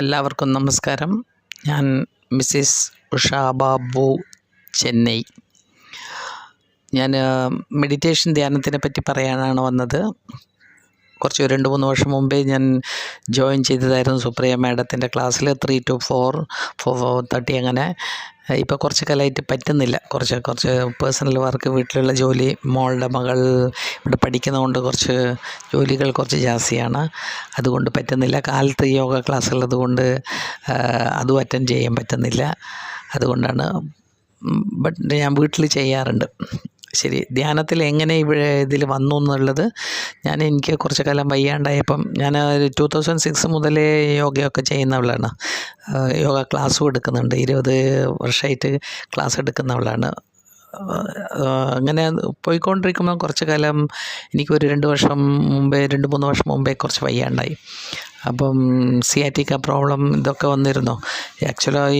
എല്ലാവർക്കും നമസ്കാരം. ഞാൻ മിസ്സിസ് ഉഷ ബാബു, ചെന്നൈ. ഞാൻ മെഡിറ്റേഷൻ ധ്യാനത്തിനെ പറ്റി പറയാനാണ് വന്നത്. കുറച്ച് 2-3 വർഷം മുമ്പേ ഞാൻ ജോയിൻ ചെയ്തതായിരുന്നു സുപ്രിയ മാഡത്തിൻ്റെ ക്ലാസ്സിൽ 3 to 4, 4:30 അങ്ങനെ. ഇപ്പോൾ കുറച്ച് കാലമായിട്ട് പറ്റുന്നില്ല. കുറച്ച് പേഴ്സണൽ വർക്ക്, വീട്ടിലുള്ള ജോലി, മോളുടെ മകൾ ഇവിടെ പഠിക്കുന്നതുകൊണ്ട് കുറച്ച് ജോലികൾ കുറച്ച് ജാസ്തിയാണ്. അതുകൊണ്ട് പറ്റുന്നില്ല. കാലത്ത് യോഗ ക്ലാസ് ഉള്ളതുകൊണ്ട് അതും അറ്റൻഡ് ചെയ്യാൻ പറ്റുന്നില്ല. അതുകൊണ്ടാണ്. ബട്ട് ഞാൻ വീട്ടിൽ ചെയ്യാറുണ്ട്. ശരി, ധ്യാനത്തിൽ എങ്ങനെ ഇതിൽ വന്നു എന്നുള്ളത് എനിക്ക് കുറച്ച് കാലം വയ്യാണ്ടായപ്പം ഞാൻ 2006 മുതലേ യോഗയൊക്കെ ചെയ്യുന്നവളാണ്. യോഗ ക്ലാസ്സും എടുക്കുന്നുണ്ട്. 20 വർഷമായിട്ട് ക്ലാസ് എടുക്കുന്നവളാണ്. അങ്ങനെ പോയിക്കൊണ്ടിരിക്കുമ്പോൾ കുറച്ച് കാലം എനിക്കൊരു 2 വർഷം മുമ്പേ, 2-3 വർഷം മുമ്പേ കുറച്ച് വയ്യാണ്ടായി. അപ്പം സിയാറ്റിക്ക പ്രോബ്ലം ഇതൊക്കെ വന്നിരുന്നു. ആക്ച്വലി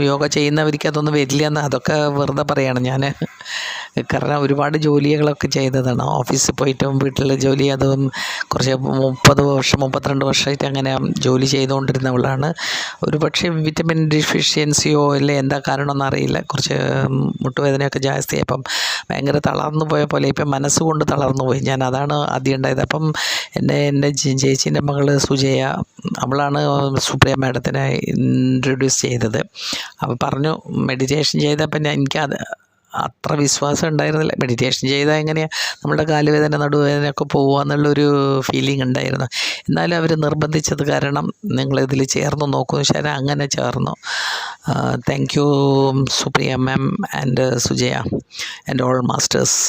യോഗ ചെയ്യുന്നവർക്ക് അതൊന്നും വരില്ല എന്ന്, അതൊക്കെ വെറുതെ പറയാണ് ഞാൻ. കാരണം ഒരുപാട് ജോലികളൊക്കെ ചെയ്തതാണ്. ഓഫീസിൽ പോയിട്ടും വീട്ടിലെ ജോലി, അതും കുറച്ച് 32 വർഷമായിട്ട് അങ്ങനെ ജോലി ചെയ്തുകൊണ്ടിരുന്നവളാണ്. ഒരു പക്ഷേ വിറ്റമിൻ ഡെഫിഷ്യൻസിയോ ഇല്ല, എന്താ കാരണമെന്ന് അറിയില്ല. കുറച്ച് മുട്ടുവേദനയൊക്കെ ജാസ്തിയായി. അപ്പം ഭയങ്കര തളർന്നു പോയ പോലെ ഇപ്പം മനസ്സുകൊണ്ട് തളർന്നു പോയി ഞാൻ. അതാണ് ആദ്യം ഉണ്ടായത്. അപ്പം എൻ്റെ ചേച്ചീൻ്റെ മകൾ സുജയ, അവളാണ് സുപ്രിയ മാഡത്തിനെ ഇൻട്രൊഡ്യൂസ് ചെയ്തത്. അപ്പോൾ പറഞ്ഞു മെഡിറ്റേഷൻ ചെയ്തപ്പോൾ എനിക്കത് അത്ര വിശ്വാസം ഉണ്ടായിരുന്നില്ല. മെഡിറ്റേഷൻ ചെയ്താൽ എങ്ങനെയാണ് നമ്മുടെ കാലുവേദന, നടുവേദനയൊക്കെ പോകുക എന്നുള്ളൊരു ഫീലിംഗ് ഉണ്ടായിരുന്നു. എന്നാലും അവർ നിർബന്ധിച്ചത് കാരണം നിങ്ങളിതിൽ ചേർന്ന് നോക്കൂ. ശരി, അങ്ങനെ ചേർന്നു. Thank you Supriya ma'am and Sujaya and all masters.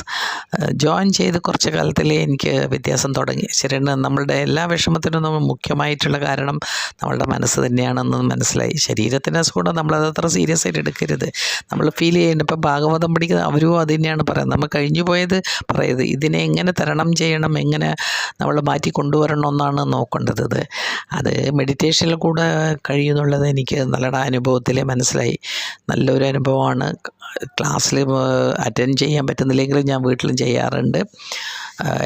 Join ചെയ്ത് കുറച്ച് കാലത്തിലേ എനിക്ക് വ്യത്യാസം തുടങ്ങി. ശരിയാണ്, നമ്മളുടെ എല്ലാ വിഷമത്തിനും മുഖ്യമായിട്ടുള്ള കാരണം നമ്മളുടെ മനസ്സ് തന്നെയാണെന്ന് മനസ്സിലായി. ശരീരത്തിൻ്റെ അസുഖം നമ്മളത് അത്ര സീരിയസ് ആയിട്ട് എടുക്കരുത്. നമ്മൾ ഫീൽ ചെയ്യുന്നുണ്ട്. ഇപ്പം ഭാഗവതം പഠിക്കുന്നത് അവരും അത് തന്നെയാണ് പറയുന്നത്. നമ്മൾ കഴിഞ്ഞു പോയത് പറയുന്നത്, ഇതിനെ എങ്ങനെ തരണം ചെയ്യണം, എങ്ങനെ നമ്മൾ മാറ്റി കൊണ്ടുവരണം എന്നാണ് നോക്കേണ്ടത്. അത് മെഡിറ്റേഷനിൽ കൂടെ കഴിയുന്നുള്ളത് എനിക്ക് നല്ല അനുഭവത്തിൽ മനസ്സിലായി. നല്ലൊരു അനുഭവമാണ്. ക്ലാസ്സിൽ അറ്റൻഡ് ചെയ്യാൻ പറ്റുന്നില്ലെങ്കിലും ഞാൻ വീട്ടിലും ചെയ്യാറുണ്ട്.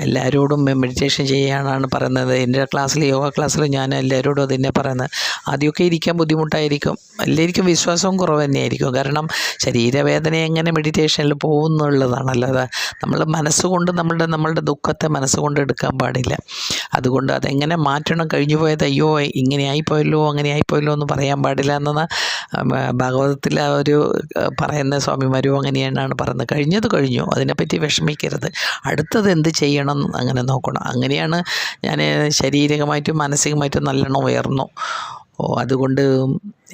എല്ലാവരോടും മെഡിറ്റേഷൻ ചെയ്യാനാണ് പറയുന്നത്. എൻ്റെ ക്ലാസ്സിൽ, യോഗ ക്ലാസ്സിൽ ഞാൻ എല്ലാവരോടും അത് തന്നെ പറയുന്നത്. ആദ്യമൊക്കെ ഇരിക്കാൻ ബുദ്ധിമുട്ടായിരിക്കും, എല്ലാവർക്കും വിശ്വാസവും കുറവ് തന്നെയായിരിക്കും. കാരണം ശരീരവേദന എങ്ങനെ മെഡിറ്റേഷനിൽ പോകുന്നുള്ളതാണല്ലോ. നമ്മൾ മനസ്സുകൊണ്ട് നമ്മളുടെ ദുഃഖത്തെ മനസ്സുകൊണ്ട് എടുക്കാൻ പാടില്ല. അതുകൊണ്ട് അതെങ്ങനെ മാറ്റണം, കഴിഞ്ഞു പോയത് അയ്യോ ഇങ്ങനെ ആയിപ്പോയല്ലോ, അങ്ങനെ ആയിപ്പോയല്ലോ എന്ന് പറയാൻ പാടില്ല എന്നാണ് ഭാഗവതത്തിൽ ഒരു പറയുന്ന സ്വാമിമാരും അങ്ങനെയാണ് പറയുന്നത്. കഴിഞ്ഞത് കഴിഞ്ഞു, അതിനെപ്പറ്റി വിഷമിക്കരുത്, അടുത്തത് എന്ത് ചെയ്യണം അങ്ങനെ നോക്കണം. അങ്ങനെയാണ് ഞാൻ ശാരീരികമായിട്ടും മാനസികമായിട്ടും നല്ലോണം ഉയർന്നു. അതുകൊണ്ട്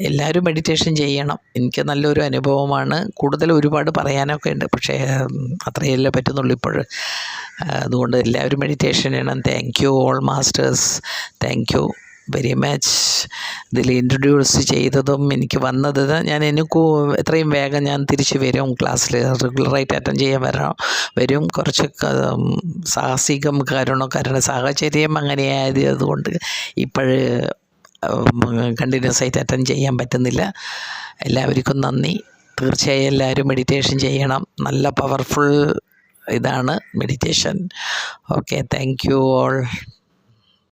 എല്ലാവരും മെഡിറ്റേഷൻ ചെയ്യണം. എനിക്ക് നല്ലൊരു അനുഭവമാണ്. ഒരുപാട് പറയാനൊക്കെ ഉണ്ട്, പക്ഷേ അത്രയല്ലേ പറ്റുന്നുള്ളൂ ഇപ്പോൾ. അതുകൊണ്ട് എല്ലാവരും മെഡിറ്റേഷൻ ചെയ്യണം. Thank you all masters, thank you very much. ഇതിൽ ഇൻട്രൊഡ്യൂസ് ചെയ്തതും എനിക്ക് വന്നത് എനിക്ക് എത്രയും വേഗം ഞാൻ തിരിച്ച് വരും. ക്ലാസ്സിൽ റെഗുലറായിട്ട് അറ്റൻഡ് ചെയ്യാൻ വരും. കുറച്ച് കാരണം സാഹചര്യം അങ്ങനെ ആയതുകൊണ്ട് ഇപ്പോൾ കണ്ടിന്യൂസ് ആയിട്ട് അറ്റൻഡ് ചെയ്യാൻ പറ്റുന്നില്ല. എല്ലാവർക്കും നന്ദി. തീർച്ചയായും എല്ലാവരും മെഡിറ്റേഷൻ ചെയ്യണം. നല്ല പവർഫുൾ ഇതാണ് meditation. Okay, thank you all.